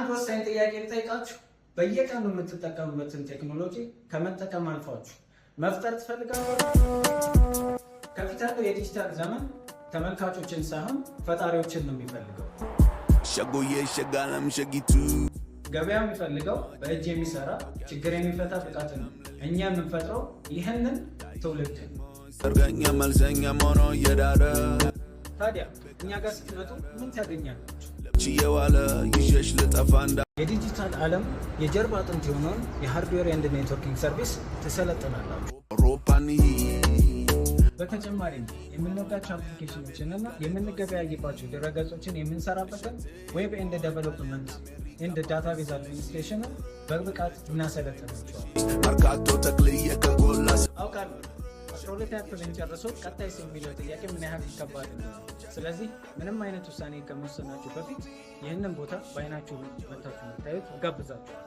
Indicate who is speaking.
Speaker 1: ወሳኝ ጥያቄ ልጠይቃችሁ። በየቀኑ የምትጠቀሙበትን ቴክኖሎጂ ከመጠቀም አልፋችሁ መፍጠር ትፈልጋላችሁ? ከፊት ያለው የዲጂታል ዘመን ተመልካቾችን ሳይሆን ፈጣሪዎችን ነው የሚፈልገው።
Speaker 2: ሸጎዬ ሸጋለም ሸጊቱ
Speaker 1: ገበያ የሚፈልገው በእጅ የሚሰራ ችግር የሚፈታ ብቃት ነው። እኛ የምንፈጥረው ይህንን ትውልድ ነው።
Speaker 2: ሰርገኛ መልሰኛ ሆኖ እየዳረ
Speaker 1: ታዲያ እኛ ጋር ስትመጡ ምን ታገኛላችሁ?
Speaker 2: ችየዋለ ይሸሽ ልጠፋ እንዳ
Speaker 1: የዲጂታል ዓለም የጀርባ አጥንት የሆነውን የሃርድዌር ኤንድ ኔትወርኪንግ ሰርቪስ ትሰለጥናላችሁ።
Speaker 2: አውሮፓኒ
Speaker 1: በተጨማሪም የምንወዳቸው አፕሊኬሽኖችን እና የምንገበያይባቸው ድረገጾችን የምንሰራበትን ዌብ ኤንድ ዴቨሎፕመንት ኤንድ ዳታቤዝ አድሚኒስትሬሽን በብቃት እናሰለጥናቸዋል።
Speaker 2: መርካቶ ተክልዬ ከጎላ
Speaker 1: አውቃለሁ 12 ያክልን ጨርሶ ቀጣይስ የሚለው ጥያቄ ምን ያህል ከባድ ነው። ስለዚህ ምንም አይነት ውሳኔ ከመወሰናችሁ በፊት ይህንን ቦታ በአይናችሁ መታችሁ እንድታዩት ጋብዛችኋል።